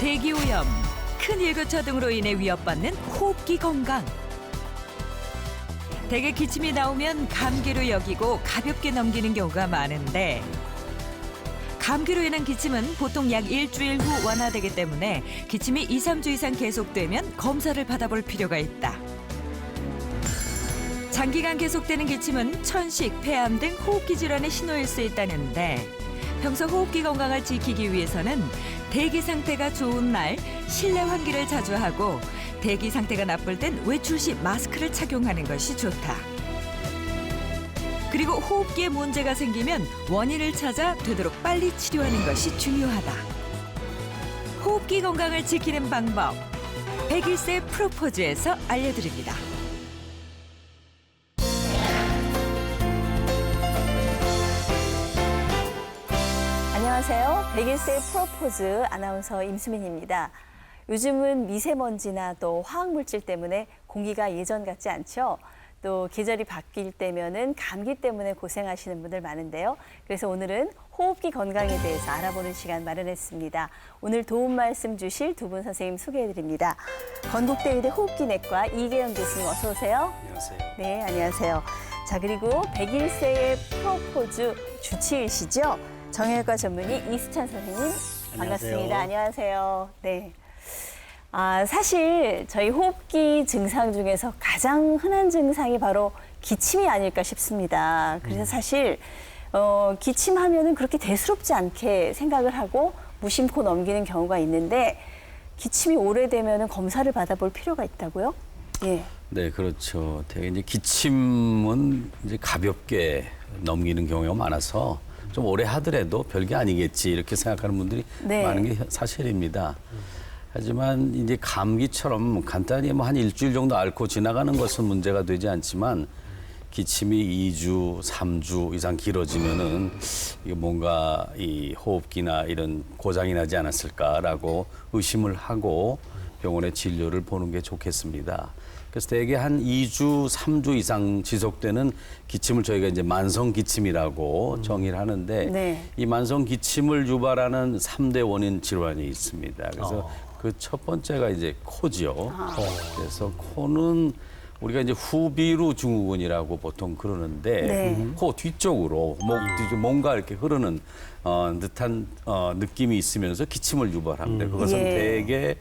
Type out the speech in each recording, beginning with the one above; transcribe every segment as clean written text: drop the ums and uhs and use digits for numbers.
대기오염, 큰 일교차 등으로 인해 위협받는 호흡기 건강. 대개 기침이 나오면 감기로 여기고 가볍게 넘기는 경우가 많은데 감기로 인한 기침은 보통 약 일주일 후 완화되기 때문에 기침이 2, 3주 이상 계속되면 검사를 받아볼 필요가 있다. 장기간 계속되는 기침은 천식, 폐암 등 호흡기 질환의 신호일 수 있다는데 평소 호흡기 건강을 지키기 위해서는 대기 상태가 좋은 날 실내 환기를 자주 하고 대기 상태가 나쁠 땐 외출 시 마스크를 착용하는 것이 좋다. 그리고 호흡기에 문제가 생기면 원인을 찾아 되도록 빨리 치료하는 것이 중요하다. 호흡기 건강을 지키는 방법, 101세 프로포즈에서 알려드립니다. 안녕하세요. 101세 프로포즈 아나운서 임수민입니다. 요즘은 미세먼지나 또 화학물질 때문에 공기가 예전 같지 않죠. 또 계절이 바뀔 때면은 감기 때문에 고생하시는 분들 많은데요. 그래서 오늘은 호흡기 건강에 대해서 알아보는 시간 마련했습니다. 오늘 도움 말씀 주실 두 분 선생님 소개해드립니다. 건국대 의대 호흡기내과 이계영 교수님 어서 오세요. 안녕하세요. 네, 안녕하세요. 자, 그리고 101세의 프로포즈 주치의시죠. 정형외과 전문의 이수찬 선생님 반갑습니다. 안녕하세요. 네. 사실 저희 호흡기 증상 중에서 가장 흔한 증상이 바로 기침이 아닐까 싶습니다. 그래서 사실 기침하면은 그렇게 대수롭지 않게 생각을 하고 무심코 넘기는 경우가 있는데 기침이 오래되면은 검사를 받아볼 필요가 있다고요? 예. 네, 그렇죠. 되게 이제 기침은 이제 가볍게 넘기는 경우가 많아서 좀 오래 하더라도 별게 아니겠지 이렇게 생각하는 분들이 네. 많은 게 사실입니다. 하지만 이제 감기처럼 간단히 뭐 한 일주일 정도 앓고 지나가는 것은 문제가 되지 않지만 기침이 2주, 3주 이상 길어지면은 이게 뭔가 이 호흡기나 이런 고장이 나지 않았을까라고 의심을 하고 병원에 진료를 보는 게 좋겠습니다. 그래서 대개 한 2주, 3주 이상 지속되는 기침을 저희가 이제 만성 기침이라고 정의를 하는데 네. 이 만성 기침을 유발하는 3대 원인 질환이 있습니다. 그래서 그 첫 번째가 이제 코지요. 그래서 코는 우리가 이제 후비루 증후군이라고 보통 그러는데 네. 코 뒤쪽으로 목 뒤쪽 뭔가 이렇게 흐르는 듯한 느낌이 있으면서 기침을 유발합니다. 그것은 예. 대개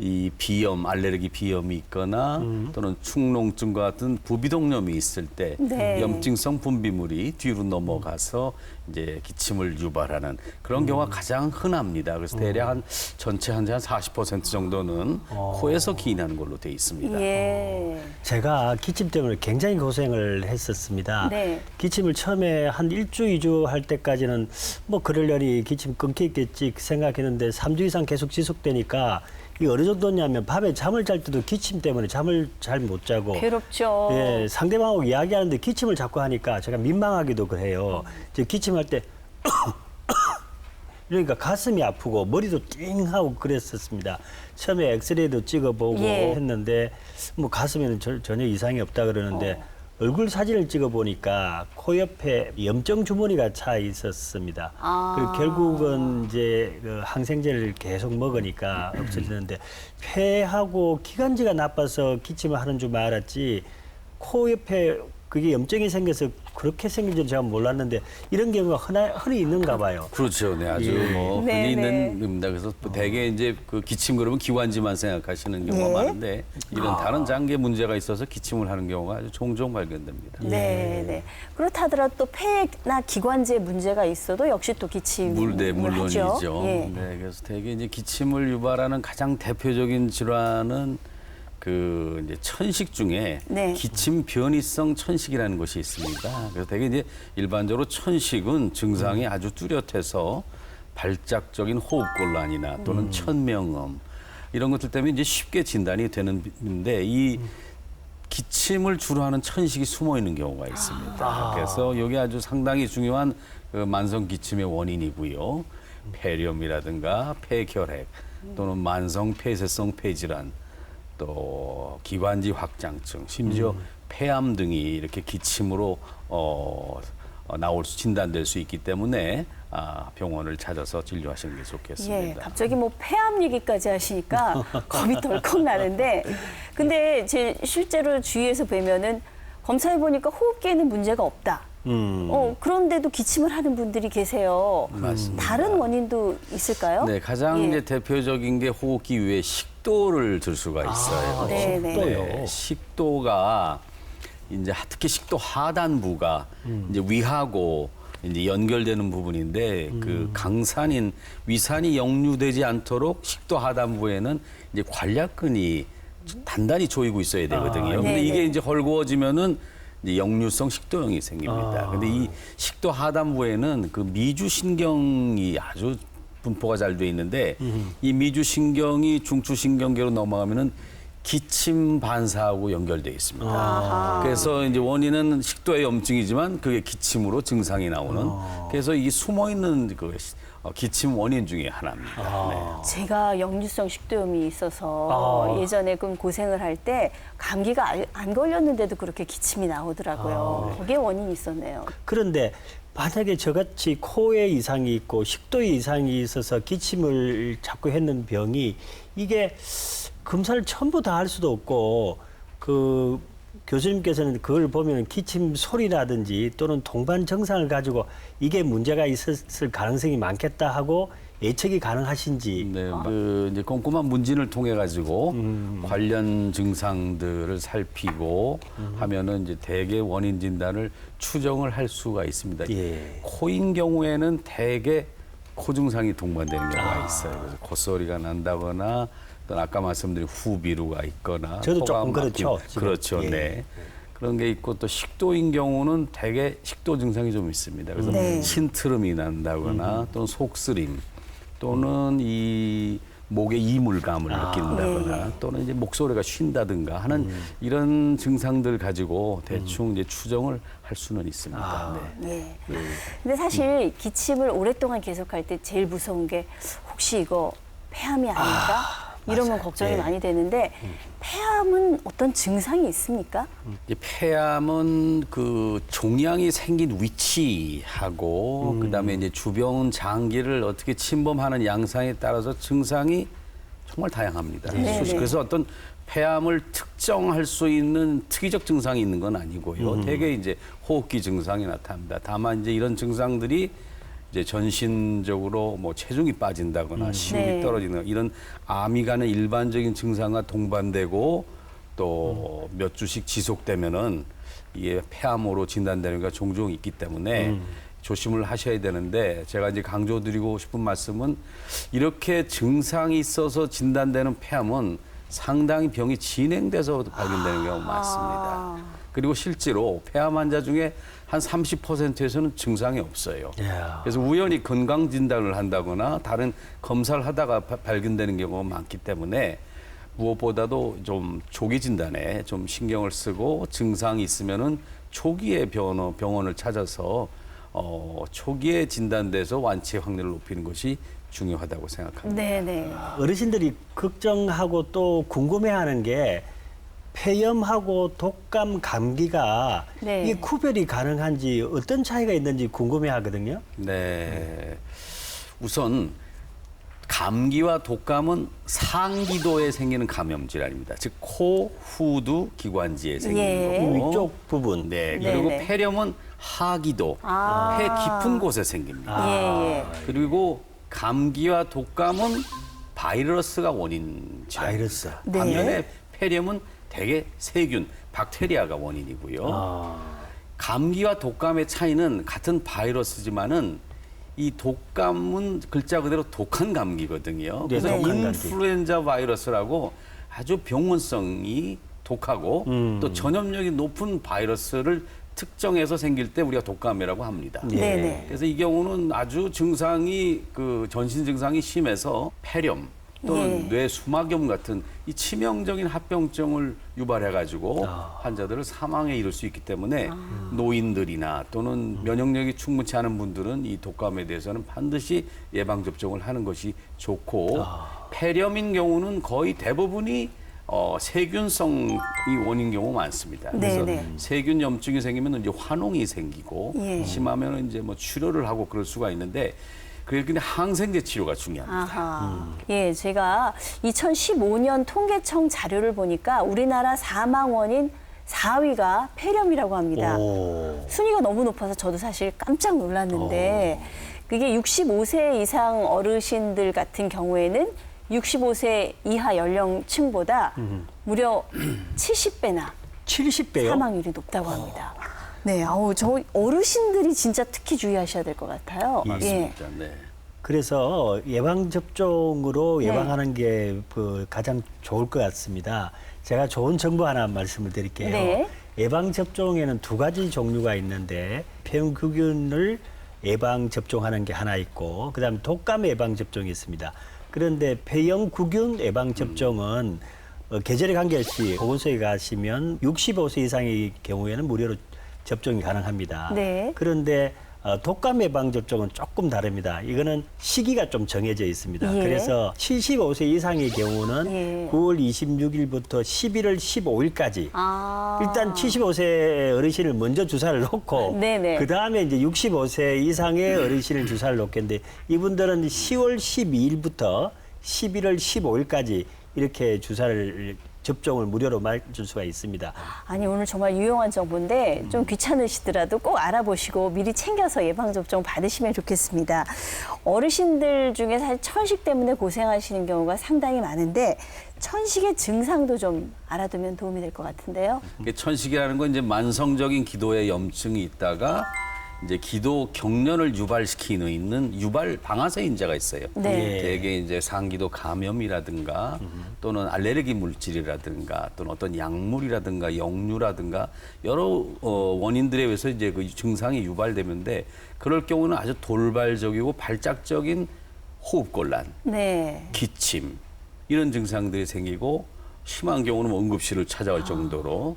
이 비염, 알레르기 비염이 있거나 또는 축농증과 같은 부비동염이 있을 때 네. 염증성 분비물이 뒤로 넘어가서 이제 기침을 유발하는 그런 경우가 가장 흔합니다. 그래서 대략 한 전체 한 40% 정도는 코에서 기인하는 걸로 돼 있습니다. 예. 제가 기침 때문에 굉장히 고생을 했었습니다. 네. 기침을 처음에 한 1주, 2주 할 때까지는 뭐 그러려니 기침 끊기겠지 생각했는데 3주 이상 계속 지속되니까 이 어느 정도냐면 밤에 잠을 잘 때도 기침 때문에 잠을 잘 못 자고 괴롭죠. 예, 상대방하고 이야기하는데 기침을 자꾸 하니까 제가 민망하기도 그래요. 이제 기침할 때 그러니까 가슴이 아프고 머리도 띵하고 그랬었습니다. 처음에 엑스레이도 찍어보고 예. 했는데 뭐 가슴에는 전혀 이상이 없다 그러는데 얼굴 사진을 찍어보니까 코 옆에 염증 주머니가 차 있었습니다. 그리고 결국은 이제 그 항생제를 계속 먹으니까 없어지는데 폐하고 기관지가 나빠서 기침을 하는 줄 알았지 코 옆에 그게 염증이 생겨서 그렇게 생긴 줄 제가 몰랐는데 이런 경우가 흔히 있는가 봐요. 그렇죠. 네, 아주 예. 뭐 네, 흔히 네. 있는 겁니다. 그래서 또 대개 이제 그 기침 그러면 기관지만 생각하시는 경우가 네. 많은데 이런 다른 장기에 문제가 있어서 기침을 하는 경우가 아주 종종 발견됩니다. 네, 네. 그렇다 하더라도 또 폐나 기관지에 문제가 있어도 역시 또 기침을 네, 물론이죠. 하죠. 예. 네, 그래서 대개 이제 기침을 유발하는 가장 대표적인 질환은 그 이제 천식 중에 네. 기침 변이성 천식이라는 것이 있습니다. 그래서 대개 이제 일반적으로 천식은 증상이 아주 뚜렷해서 발작적인 호흡곤란이나 또는 천명음 이런 것들 때문에 이제 쉽게 진단이 되는데 이 기침을 주로 하는 천식이 숨어 있는 경우가 있습니다. 그래서 이게 아주 상당히 중요한 그 만성 기침의 원인이고요. 폐렴이라든가 폐결핵 또는 만성 폐쇄성 폐질환 또 기관지 확장증, 심지어 폐암 등이 이렇게 기침으로 진단될 수 있기 때문에 병원을 찾아서 진료하시는 게 좋겠습니다. 예, 갑자기 뭐 폐암 얘기까지 하시니까 겁이 덜컥 나는데, 근데 제 실제로 주위에서 뵈면은 검사해 보니까 호흡기에는 문제가 없다. 그런데도 기침을 하는 분들이 계세요. 맞습니다. 다른 원인도 있을까요? 네, 가장 예. 이제 대표적인 게 호흡기 위에 식도를 들 수가 있어요. 네, 네. 식도요. 식도가 이제 특히 식도 하단부가 이제 위하고 이제 연결되는 부분인데 그 강산인 위산이 역류되지 않도록 식도 하단부에는 이제 관략근이 단단히 조이고 있어야 되거든요. 근데 네, 이게 네. 이제 헐거워지면은 이제 역류성 식도염이 생깁니다. 근데 이 식도 하단부에는 그 미주신경이 아주 분포가 잘 돼 있는데 이 미주신경이 중추신경계로 넘어가면은 기침 반사하고 연결돼 있습니다. 그래서 이제 원인은 식도의 염증이지만 그게 기침으로 증상이 나오는. 그래서 이게 숨어 있는 그 기침 원인 중에 하나입니다. 네. 제가 역류성 식도염이 있어서 예전에 좀 고생을 할 때 감기가 안 걸렸는데도 그렇게 기침이 나오더라고요. 거기에 원인이 있었네요. 그런데 만약에 저같이 코에 이상이 있고 식도에 이상이 있어서 기침을 자꾸 했는 병이 이게 검사를 전부 다 할 수도 없고 그 교수님께서는 그걸 보면 기침 소리라든지 또는 동반 증상을 가지고 이게 문제가 있었을 가능성이 많겠다 하고 예측이 가능하신지. 네, 그 이제 꼼꼼한 문진을 통해 가지고 관련 증상들을 살피고 하면은 이제 대개 원인 진단을 추정을 할 수가 있습니다. 예. 코인 경우에는 대개 코 증상이 동반되는 경우가 있어요. 그래서 콧소리가 난다거나 또 아까 말씀드린 후비루가 있거나 저도 코가 조금 그렇죠, 막히고, 지금. 그렇죠. 예. 네. 그런 게 있고 또 식도인 경우는 대개 식도 증상이 좀 있습니다. 그래서 네. 신트름이 난다거나 또는 속쓰림 또는 이 목에 이물감을 느낀다거나 또는 이제 목소리가 쉰다든가 하는 이런 증상들 가지고 대충 이제 추정을 할 수는 있습니다. 네. 예. 근데 사실 기침을 오랫동안 계속할 때 제일 무서운 게 혹시 이거 폐암이 아닐까? 이러면 맞아요. 걱정이 예. 많이 되는데 폐암은 어떤 증상이 있습니까? 이 폐암은 그 종양이 생긴 위치하고 그다음에 이제 주변 장기를 어떻게 침범하는 양상에 따라서 증상이 정말 다양합니다. 네, 네. 그래서 어떤 폐암을 특정할 수 있는 특이적 증상이 있는 건 아니고요. 대개 이제 호흡기 증상이 나타납니다. 다만 이제 이런 증상들이 이제 전신적으로 뭐 체중이 빠진다거나 식욕이 네. 떨어지는 이런 암이 가는 일반적인 증상과 동반되고 또 몇 주씩 지속되면은 이게 폐암으로 진단되는 게 종종 있기 때문에 조심을 하셔야 되는데 제가 이제 강조드리고 싶은 말씀은 이렇게 증상이 있어서 진단되는 폐암은 상당히 병이 진행돼서 발견되는 경우가 많습니다. 그리고 실제로 폐암 환자 중에 한 30%에서는 증상이 없어요. 이야. 그래서 우연히 건강 진단을 한다거나 다른 검사를 하다가 발견되는 경우가 많기 때문에 무엇보다도 좀 조기 진단에 좀 신경을 쓰고 증상이 있으면은 초기에 병원을 찾아서 초기에 진단돼서 완치 확률을 높이는 것이 중요하다고 생각합니다. 네네. 어르신들이 걱정하고 또 궁금해하는 게 폐염하고 독감, 감기가 네. 이게 구별이 가능한지 어떤 차이가 있는지 궁금해하거든요. 네. 우선 감기와 독감은 상기도에 생기는 감염 질환입니다. 즉 코, 후두 기관지에 생기는 예. 거고. 위쪽 부분. 네. 네, 그리고 네. 폐렴은 하기도, 폐 깊은 곳에 생깁니다. 예. 그리고 감기와 독감은 바이러스가 원인 질환입니다. 바이러스. 네. 반면에 폐렴은 대개 세균, 박테리아가 원인이고요. 감기와 독감의 차이는 같은 바이러스지만은 이 독감은 글자 그대로 독한 감기거든요. 그래서 독한 감기. 인플루엔자 바이러스라고 아주 병원성이 독하고 또 전염력이 높은 바이러스를 특정해서 생길 때 우리가 독감이라고 합니다. 네네. 그래서 이 경우는 아주 증상이 그 전신 증상이 심해서 폐렴 또는 예. 뇌 수막염 같은 이 치명적인 합병증을 유발해 가지고 환자들을 사망에 이를 수 있기 때문에 노인들이나 또는 면역력이 충분치 않은 분들은 이 독감에 대해서는 반드시 예방 접종을 하는 것이 좋고 폐렴인 경우는 거의 대부분이 세균성이 원인 경우 많습니다. 그래서 네네. 세균 염증이 생기면 이제 화농이 생기고 예. 심하면 이제 뭐 출혈을 하고 그럴 수가 있는데 그게 근데 항생제 치료가 중요합니다. 아하. 예, 제가 2015년 통계청 자료를 보니까 우리나라 사망 원인 4위가 폐렴이라고 합니다. 오. 순위가 너무 높아서 저도 사실 깜짝 놀랐는데 그게 65세 이상 어르신들 같은 경우에는 65세 이하 연령층보다 무려 70배나 70배요? 사망률이 높다고 합니다. 네, 아우 저 어르신들이 진짜 특히 주의하셔야 될 것 같아요. 예. 맞습니다. 네. 그래서 예방 접종으로 네. 예방하는 게 그 가장 좋을 것 같습니다. 제가 좋은 정보 하나 말씀을 드릴게요. 네. 예방 접종에는 두 가지 종류가 있는데 폐렴균을 예방 접종하는 게 하나 있고 그다음에 독감 예방 접종이 있습니다. 그런데 폐렴구균 예방 접종은 계절에 관계없이 보건소에 가시면 65세 이상의 경우에는 무료로 접종이 가능합니다. 네. 그런데 독감 예방 접종은 조금 다릅니다. 이거는 시기가 좀 정해져 있습니다. 예. 그래서 75세 이상의 경우는 예. 9월 26일부터 11월 15일까지 아. 일단 75세 어르신을 먼저 주사를 놓고 네네. 그 다음에 이제 65세 이상의 어르신을 주사를 놓겠는데 이분들은 10월 12일부터 11월 15일까지 이렇게 주사를 접종을 무료로 맞을 수가 있습니다. 아니 오늘 정말 유용한 정보인데 좀 귀찮으시더라도 꼭 알아보시고 미리 챙겨서 예방접종 받으시면 좋겠습니다. 어르신들 중에 사실 천식 때문에 고생하시는 경우가 상당히 많은데 천식의 증상도 좀 알아두면 도움이 될 것 같은데요. 이게 천식이라는 건 이제 만성적인 기도에 염증이 있다가 이제 기도 경련을 유발시키는 유발 방아쇠 인자가 있어요. 네. 대개 이제 상기도 감염이라든가 또는 알레르기 물질이라든가 또는 어떤 약물이라든가 역류라든가 여러 원인들에 의해서 이제 그 증상이 유발되는데 그럴 경우는 아주 돌발적이고 발작적인 호흡곤란, 네. 기침 이런 증상들이 생기고 심한 경우는 뭐 응급실을 찾아갈 정도로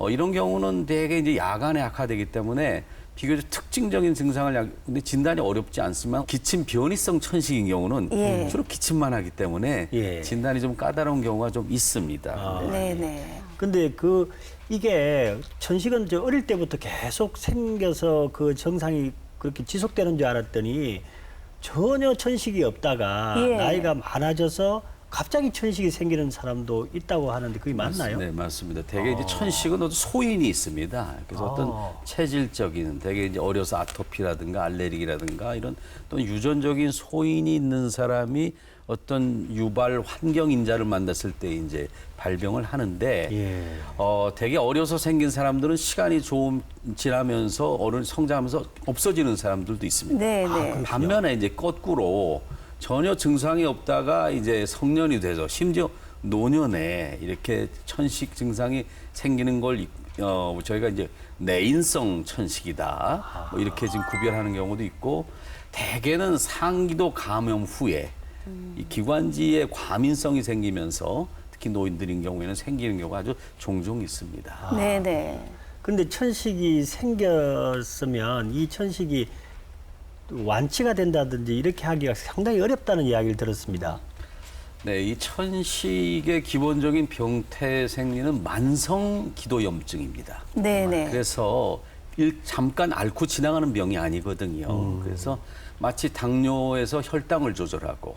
이런 경우는 대개 이제 야간에 악화되기 때문에 비교적 특징적인 증상을 근데 진단이 어렵지 않지만 기침 변이성 천식인 경우는 예. 주로 기침만 하기 때문에 예. 진단이 좀 까다로운 경우가 좀 있습니다. 네네. 근데 이게 천식은 저 어릴 때부터 계속 생겨서 그 증상이 그렇게 지속되는 줄 알았더니 전혀 천식이 없다가 예. 나이가 많아져서 갑자기 천식이 생기는 사람도 있다고 하는데 그게 맞나요? 네, 맞습니다. 대개 이제 천식은 어떤 소인이 있습니다. 그래서 어떤 체질적인, 대개 이제 어려서 아토피라든가 알레르기라든가 이런 또 유전적인 소인이 있는 사람이 어떤 유발 환경 인자를 만났을 때 이제 발병을 하는데 예. 되게 어려서 생긴 사람들은 시간이 좀 지나면서 어른 성장하면서 없어지는 사람들도 있습니다. 네네. 반면에 이제 거꾸로 전혀 증상이 없다가 이제 성년이 돼서 심지어 노년에 이렇게 천식 증상이 생기는 걸 저희가 이제 내인성 천식이다 뭐 이렇게 지금 구별하는 경우도 있고 대개는 상기도 감염 후에 이 기관지에 과민성이 생기면서 특히 노인들인 경우에는 생기는 경우가 아주 종종 있습니다. 네네. 근데 천식이 생겼으면 이 천식이 완치가 된다든지 이렇게 하기가 상당히 어렵다는 이야기를 들었습니다. 네, 이 천식의 기본적인 병태 생리는 만성 기도염증입니다. 네네. 그래서 잠깐 앓고 지나가는 병이 아니거든요. 그래서 마치 당뇨에서 혈당을 조절하고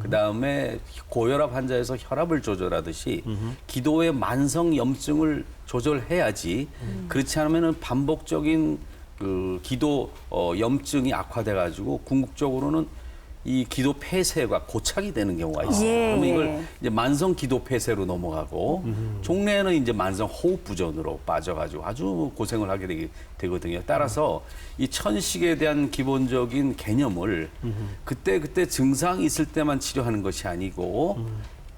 그다음에 고혈압 환자에서 혈압을 조절하듯이 기도의 만성 염증을 조절해야지 그렇지 않으면 반복적인 그 기도 염증이 악화돼 가지고 궁극적으로는 이 기도 폐쇄가 고착이 되는 경우가 있어요. 예, 그러면 이걸 예. 이제 만성 기도 폐쇄로 넘어가고 종래에는 이제 만성 호흡 부전으로 빠져가지고 아주 고생을 하게 되거든요. 따라서 이 천식에 대한 기본적인 개념을 그때 증상이 있을 때만 치료하는 것이 아니고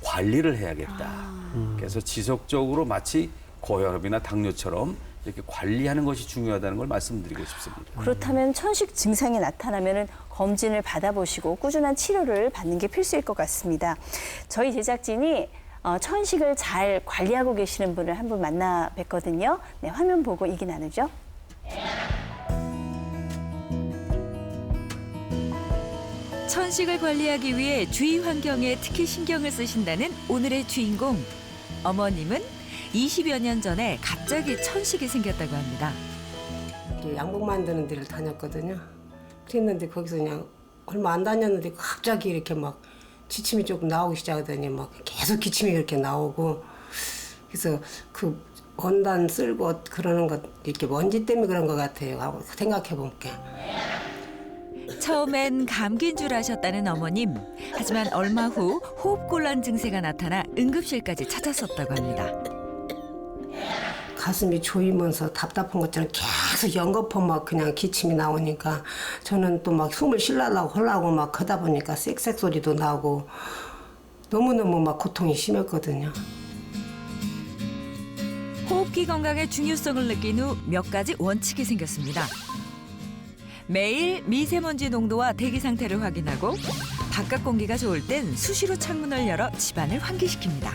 관리를 해야겠다. 그래서 지속적으로 마치 고혈압이나 당뇨처럼 이렇게 관리하는 것이 중요하다는 걸 말씀드리고 싶습니다. 그렇다면 천식 증상이 나타나면은 검진을 받아보시고 꾸준한 치료를 받는 게 필수일 것 같습니다. 저희 제작진이 천식을 잘 관리하고 계시는 분을 한 분 만나 뵀거든요. 네, 화면 보고 얘기 나누죠. 천식을 관리하기 위해 주위 환경에 특히 신경을 쓰신다는 오늘의 주인공. 어머님은 20여 년 전에 갑자기 천식이 생겼다고 합니다. 이렇게 양복 만드는 데를 다녔거든요. 그랬는데 거기서 그냥 얼마 안 다녔는데 갑자기 이렇게 막 기침이 조금 나오기 시작하더니 막 계속 기침이 이렇게 나오고 그래서 그 원단 쓸고 그러는 것 이렇게 먼지 때문에 그런 것 같아요 하고 생각해 볼게. 처음엔 감기인 줄 아셨다는 어머님. 하지만 얼마 후 호흡곤란 증세가 나타나 응급실까지 찾았었다고 합니다. 가슴이 조이면서 답답한 것처럼 계속 연거푸 막 그냥 기침이 나오니까 저는 또 막 숨을 쉬려고 하려고 막 하다 보니까 쌕쌕 소리도 나고 너무너무 막 고통이 심했거든요. 호흡기 건강의 중요성을 느낀 후 몇 가지 원칙이 생겼습니다. 매일 미세먼지 농도와 대기 상태를 확인하고 바깥 공기가 좋을 땐 수시로 창문을 열어 집안을 환기시킵니다.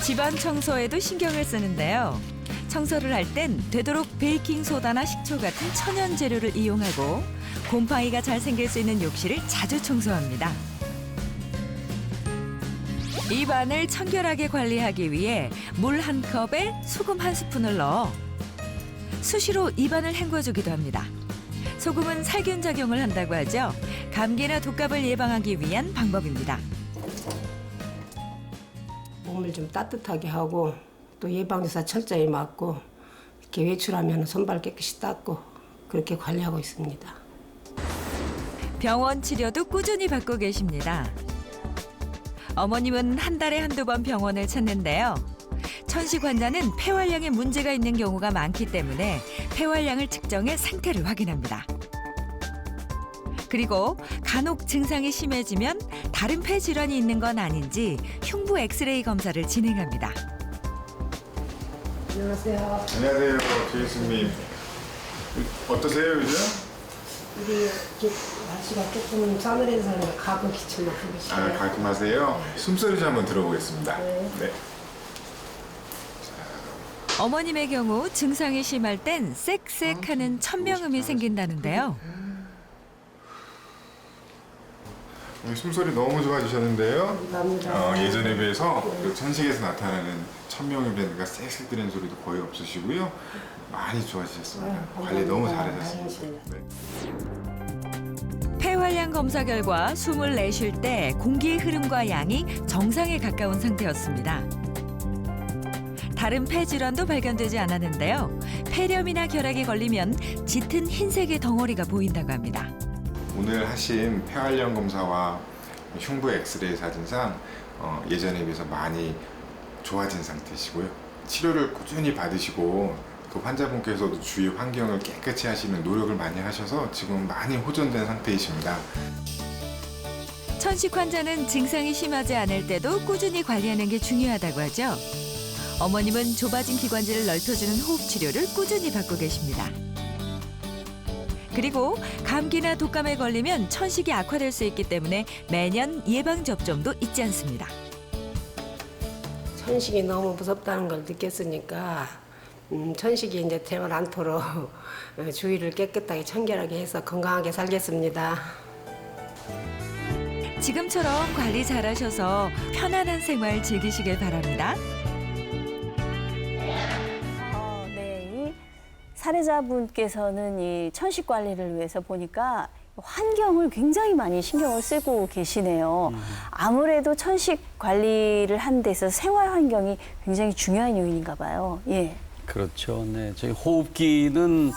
집안 청소에도 신경을 쓰는데요. 청소를 할 땐 되도록 베이킹소다나 식초 같은 천연 재료를 이용하고 곰팡이가 잘 생길 수 있는 욕실을 자주 청소합니다. 입안을 청결하게 관리하기 위해 물 한 컵에 소금 한 스푼을 넣어 수시로 입안을 헹궈주기도 합니다. 소금은 살균 작용을 한다고 하죠. 감기나 독감을 예방하기 위한 방법입니다. 몸을 좀 따뜻하게 하고 또 예방주사 철저히 맞고 이렇게 외출하면 손발 깨끗이 닦고 그렇게 관리하고 있습니다. 병원 치료도 꾸준히 받고 계십니다. 어머님은 한 달에 한두 번 병원을 찾는데요. 천식 환자는 폐활량에 문제가 있는 경우가 많기 때문에 폐활량을 측정해 상태를 확인합니다. 그리고 간혹 증상이 심해지면 다른 폐 질환이 있는 건 아닌지 흉부 엑스레이 검사를 진행합니다. 안녕하세요. 안녕하세요, 조혜수님. 어떠세요, 요즘? 우리 이렇게 날씨가 조금 싸늘해서 가끔 기침 나고 아, 계시네요. 가끔 하세요? 숨소리 좀 한번 들어보겠습니다. 네. 어머님의 경우 증상이 심할 땐 쌕쌕하는 천명음이 생긴다는데요. 숨소리 너무 좋아지셨는데요. 감사합니다. 예전에 비해서 그 천식에서 나타나는 천명음이라든가 쌕쌕거리는 소리도 거의 없으시고요. 많이 좋아지셨습니다. 관리 너무 잘하셨습니다. 네. 폐활량 검사 결과 숨을 내쉴 때 공기의 흐름과 양이 정상에 가까운 상태였습니다. 다른 폐 질환도 발견되지 않았는데요. 폐렴이나 결핵에 걸리면 짙은 흰색의 덩어리가 보인다고 합니다. 오늘 하신 폐활량 검사와 흉부 엑스레이 사진상 예전에 비해서 많이 좋아진 상태시고요. 치료를 꾸준히 받으시고 그 환자분께서도 주위 환경을 깨끗이 하시는 노력을 많이 하셔서 지금 많이 호전된 상태이십니다. 천식 환자는 증상이 심하지 않을 때도 꾸준히 관리하는 게 중요하다고 하죠. 어머님은 좁아진 기관지를 넓혀주는 호흡 치료를 꾸준히 받고 계십니다. 그리고 감기나 독감에 걸리면 천식이 악화될 수 있기 때문에 매년 예방 접종도 잊지 않습니다. 천식이 너무 무섭다는 걸 느꼈으니까 천식이 이제 되면 않도록 주위를 깨끗하게 청결하게 해서 건강하게 살겠습니다. 지금처럼 관리 잘하셔서 편안한 생활 즐기시길 바랍니다. 네, 이 사례자분께서는 이 천식 관리를 위해서 보니까 환경을 굉장히 많이 신경을 쓰고 계시네요. 아무래도 천식 관리를 하는 데서 생활 환경이 굉장히 중요한 요인인가 봐요. 예. 그렇죠. 네. 저희 호흡기는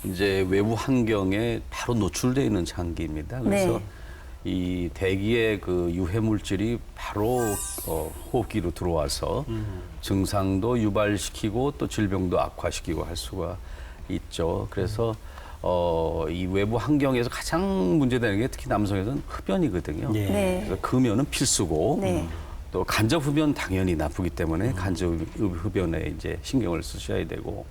이제 외부 환경에 바로 노출되어 있는 장기입니다. 그래서 네. 이 대기의 그 유해 물질이 바로 호흡기로 들어와서 증상도 유발시키고 또 질병도 악화시키고 할 수가 있죠. 그래서 이 외부 환경에서 가장 문제되는 게 특히 남성에서는 흡연이거든요. 예. 네. 그래서 금연은 필수고 네. 또 간접 흡연 당연히 나쁘기 때문에 간접 흡연에 이제 신경을 쓰셔야 되고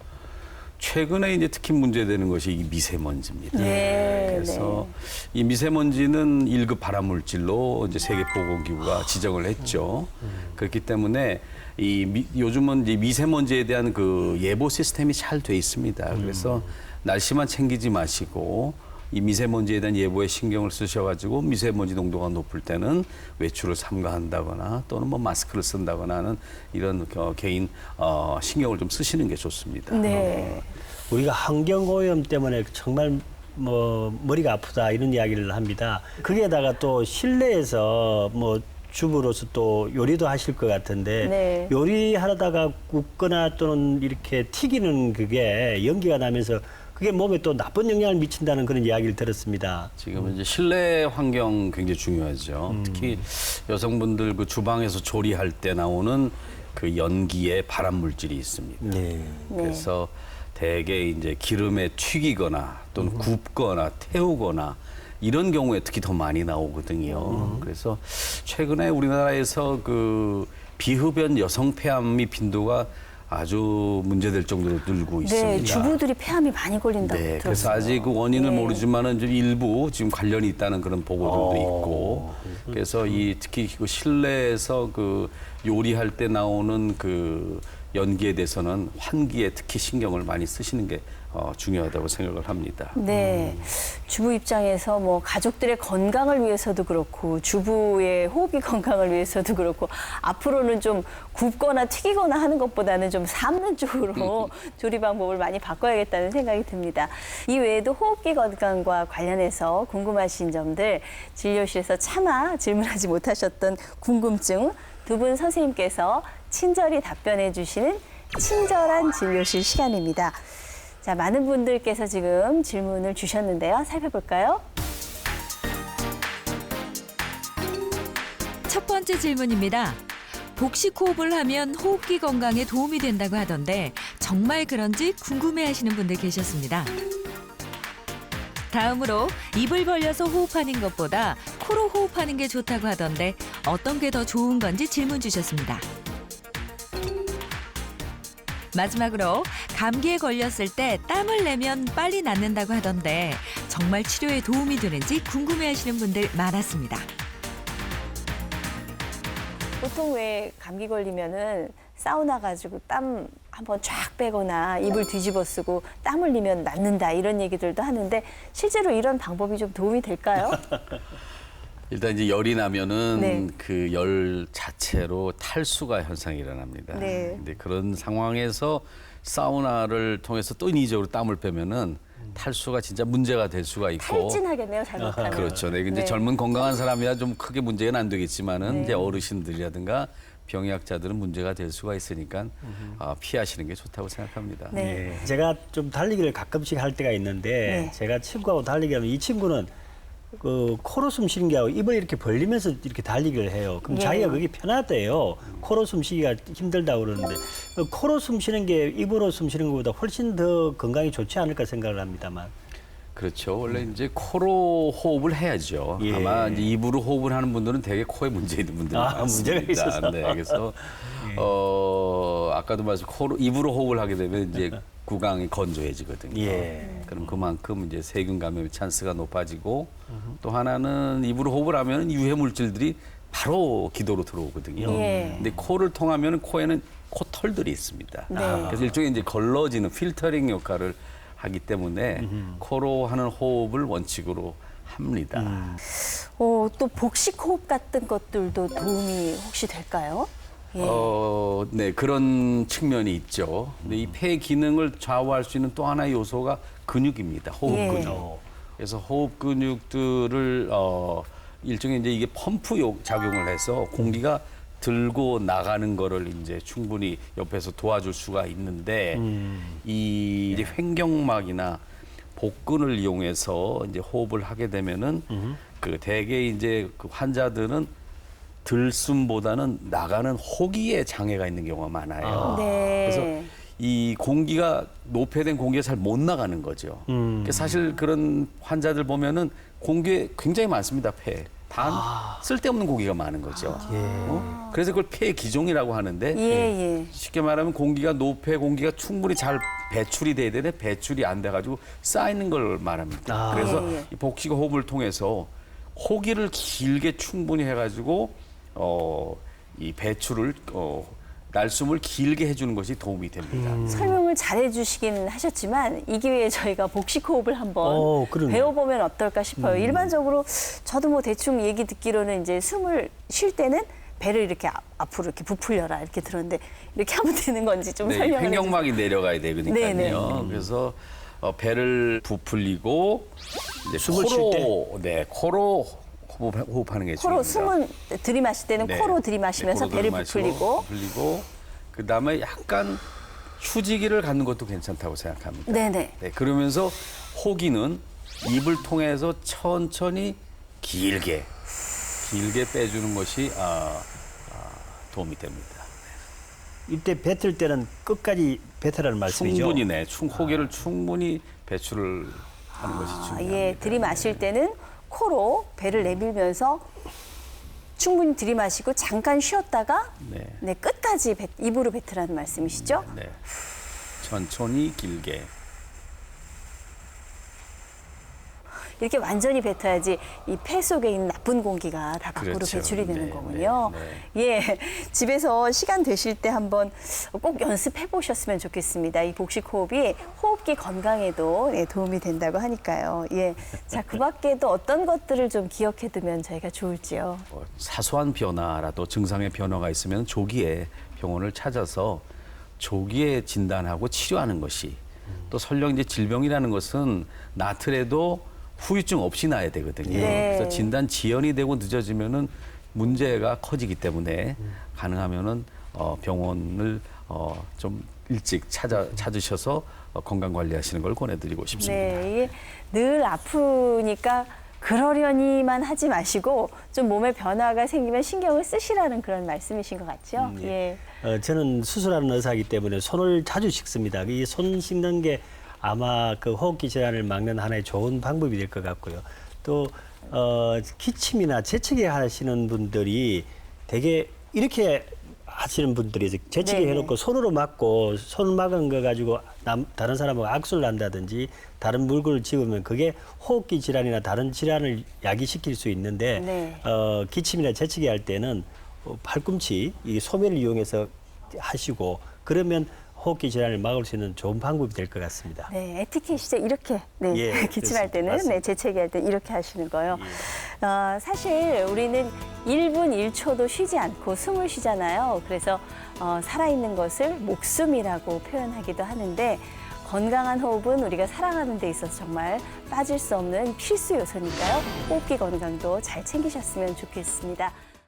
최근에 이제 특히 문제되는 것이 이 미세먼지입니다. 네, 그래서 이 미세먼지는 1급 발암 물질로 이제 세계보건기구가 지정을 했죠. 그렇기 때문에 요즘은 이제 미세먼지에 대한 그 예보 시스템이 잘 돼 있습니다. 그래서 날씨만 챙기지 마시고 이 미세먼지에 대한 예보에 신경을 쓰셔가지고 미세먼지 농도가 높을 때는 외출을 삼가한다거나 또는 뭐 마스크를 쓴다거나 하는 이런 개인 신경을 좀 쓰시는 게 좋습니다. 네. 우리가 환경오염 때문에 정말 뭐 머리가 아프다 이런 이야기를 합니다. 거기에다가 또 실내에서 뭐 주부로서 또 요리도 하실 것 같은데 네. 요리하다가 굽거나 또는 이렇게 튀기는 그게 연기가 나면서 그게 몸에 또 나쁜 영향을 미친다는 그런 이야기를 들었습니다. 지금은 이제 실내 환경 굉장히 중요하죠. 특히 여성분들 그 주방에서 조리할 때 나오는 그 연기에 발암 물질이 있습니다. 네. 그래서 대개 이제 기름에 튀기거나 또는 굽거나 태우거나 이런 경우에 특히 더 많이 나오거든요. 그래서 최근에 우리나라에서 그 비흡연 여성 폐암의 빈도가 아주 문제될 정도로 늘고 있습니다. 네, 주부들이 폐암이 많이 걸린다고 네, 들었어요. 그래서 아직 그 원인을 네. 모르지만은 좀 일부 지금 관련이 있다는 그런 보고들도 있고, 그래서 이 특히 그 실내에서 그 요리할 때 나오는 그 연기에 대해서는 환기에 특히 신경을 많이 쓰시는 게 중요하다고 생각을 합니다. 네. 주부 입장에서 뭐 가족들의 건강을 위해서도 그렇고 주부의 호흡기 건강을 위해서도 그렇고 앞으로는 좀 굽거나 튀기거나 하는 것보다는 좀 삶는 쪽으로 조리 방법을 많이 바꿔야겠다는 생각이 듭니다. 이 외에도 호흡기 건강과 관련해서 궁금하신 점들 진료실에서 차마 질문하지 못하셨던 궁금증 두 분 선생님께서 친절히 답변해 주시는 친절한 진료실 시간입니다. 자, 많은 분들께서 지금 질문을 주셨는데요. 살펴볼까요? 첫 번째 질문입니다. 복식 호흡을 하면 호흡기 건강에 도움이 된다고 하던데 정말 그런지 궁금해하시는 분들 계셨습니다. 다음으로 입을 벌려서 호흡하는 것보다 코로 호흡하는 게 좋다고 하던데 어떤 게 더 좋은 건지 질문 주셨습니다. 마지막으로 감기에 걸렸을 때 땀을 내면 빨리 낫는다고 하던데 정말 치료에 도움이 되는지 궁금해하시는 분들 많았습니다. 보통 왜 감기 걸리면은 사우나 가지고 땀 한번 쫙 빼거나 입을 뒤집어 쓰고 땀 흘리면 낫는다 이런 얘기들도 하는데 실제로 이런 방법이 좀 도움이 될까요? 일단 이제 열이 나면은 네. 그 열 자체로 탈수가 현상이 일어납니다. 네. 근데 그런 상황에서 사우나를 통해서 또 인위적으로 땀을 빼면은 탈수가 진짜 문제가 될 수가 있고. 탈진하겠네요, 잘못하면. 그렇죠. 네. 근데 네. 젊은 건강한 사람이야 좀 크게 문제는 안 되겠지만은 네. 이제 어르신들이라든가 병약자들은 문제가 될 수가 있으니까 피하시는 게 좋다고 생각합니다. 네. 예, 제가 좀 달리기를 가끔씩 할 때가 있는데 네. 제가 친구하고 달리기 하면 이 친구는 그 코로 숨 쉬는 게 아니고 입을 이렇게 벌리면서 이렇게 달리기를 해요. 그럼 예. 자기가 그게 편하대요. 코로 숨 쉬기가 힘들다고 그러는데 코로 숨 쉬는 게 입으로 숨 쉬는 것보다 훨씬 더 건강에 좋지 않을까 생각을 합니다만. 그렇죠. 원래 이제 코로 호흡을 해야죠. 예. 아마 이제 입으로 호흡을 하는 분들은 되게 코에 문제 있는 분들이 아, 많습니다. 문제가 있어서. 네, 그래서 아까도 말씀 코로 입으로 호흡을 하게 되면 이제 구강이 건조해지거든요. 예. 그럼 그만큼 이제 세균 감염의 찬스가 높아지고 또 하나는 입으로 호흡을 하면 유해 물질들이 바로 기도로 들어오거든요. 예. 근데 코를 통하면 코에는 코털들이 있습니다. 네. 그래서 일종의 이제 걸러지는 필터링 역할을 하기 때문에 코로 하는 호흡을 원칙으로 합니다. 또 복식 호흡 같은 것들도 도움이 혹시 될까요? 예. 네, 그런 측면이 있죠. 근데 이 폐 기능을 좌우할 수 있는 또 하나의 요소가 근육입니다. 호흡 예. 근육. 그래서 호흡 근육들을 일종의 이제 이게 펌프 작용을 해서 공기가 들고 나가는 거를 이제 충분히 옆에서 도와줄 수가 있는데 이 이제 횡격막이나 복근을 이용해서 이제 호흡을 하게 되면은 그 대개 이제 그 환자들은 들숨보다는 나가는 호기에 장애가 있는 경우가 많아요. 네. 그래서 이 공기가 노폐된 공기가 잘 못 나가는 거죠. 그러니까 사실 그런 환자들 보면은 공기에 굉장히 많습니다, 폐에. 단 쓸데없는 공기가 많은 거죠. 그래서 그걸 폐 기종이라고 하는데 예. 쉽게 말하면 공기가 노폐 공기가 충분히 잘 배출이 돼야 되는데 배출이 안 돼가지고 쌓이는 걸 말합니다. 그래서 예. 이 복식 호흡을 통해서 호기를 길게 충분히 해가지고 이 배출을 날숨을 길게 해주는 것이 도움이 됩니다. 설명을 잘해 주시긴 하셨지만 이 기회에 저희가 복식 호흡을 한번 그러네요. 배워보면 어떨까 싶어요. 일반적으로 저도 뭐 대충 얘기 듣기로는 이제 숨을 쉴 때는 배를 이렇게 앞으로 이렇게 부풀려라 이렇게 들었는데 이렇게 하면 되는 건지 좀 네, 설명을 해주세요. 횡격막이 내려가야 되거든요. 네네. 그래서 배를 부풀리고 이제 숨을 코로, 네, 코로 호흡하는 게 코로 중요합니다. 숨은 들이마실 때는 네. 코로 들이마시면서 네, 코로 배를 들이마시고, 부풀리고 그다음에 약간 휴지기를 갖는 것도 괜찮다고 생각합니다. 네네. 네, 그러면서 호기는 입을 통해서 천천히 길게 빼주는 것이 도움이 됩니다. 이때 뱉을 때는 끝까지 뱉으라는 말씀이죠. 충분히 호기를 충분히 배출을 하는 것이 중요합니다. 예, 들이마실 때는 코로 배를 내밀면서 충분히 들이마시고 잠깐 쉬었다가 네. 끝까지 입으로 뱉으라는 말씀이시죠? 네. 천천히 길게. 이렇게 완전히 뱉어야지 이 폐 속에 있는 나쁜 공기가 다 밖으로 그렇죠. 배출이 되는 네, 거군요. 네, 예, 집에서 시간 되실 때 한번 꼭 연습해 보셨으면 좋겠습니다. 이 복식 호흡이 호흡기 건강에도 도움이 된다고 하니까요. 예, 자, 그 밖에도 어떤 것들을 좀 기억해 두면 저희가 좋을지요. 사소한 변화라도 증상의 변화가 있으면 조기에 병원을 찾아서 조기에 진단하고 치료하는 것이 또 설령 이제 질병이라는 것은 나더라도 후유증 없이 나야 되거든요. 네. 그래서 진단 지연이 되고 늦어지면은 문제가 커지기 때문에 가능하면은 병원을 좀 일찍 찾으셔서 건강 관리하시는 걸 권해드리고 싶습니다. 네, 이게 늘 아프니까 그러려니만 하지 마시고 좀 몸에 변화가 생기면 신경을 쓰시라는 그런 말씀이신 것 같죠? 예. 저는 수술하는 의사이기 때문에 손을 자주 씻습니다. 이 손 씻는 게 아마 그 호흡기 질환을 막는 하나의 좋은 방법이 될 것 같고요. 또 기침이나 재채기 하시는 분들이 되게 이렇게 하시는 분들이 재채기 네네. 해놓고 손으로 막고 손 막은 거 가지고 다른 사람하고 악수를 한다든지 다른 물건을 집으면 그게 호흡기 질환이나 다른 질환을 야기시킬 수 있는데 네. 기침이나 재채기 할 때는 팔꿈치 이 소매를 이용해서 하시고 그러면 호흡기 질환을 막을 수 있는 좋은 방법이 될 것 같습니다. 네, 에티켓이죠. 이렇게. 네, 예, 기침할 때는, 맞습니다. 네, 재채기할 때 이렇게 하시는 거요. 사실 우리는 1분 1초도 쉬지 않고 숨을 쉬잖아요. 그래서 살아있는 것을 목숨이라고 표현하기도 하는데 건강한 호흡은 우리가 살아가는 데 있어서 정말 빠질 수 없는 필수 요소니까요. 호흡기 건강도 잘 챙기셨으면 좋겠습니다.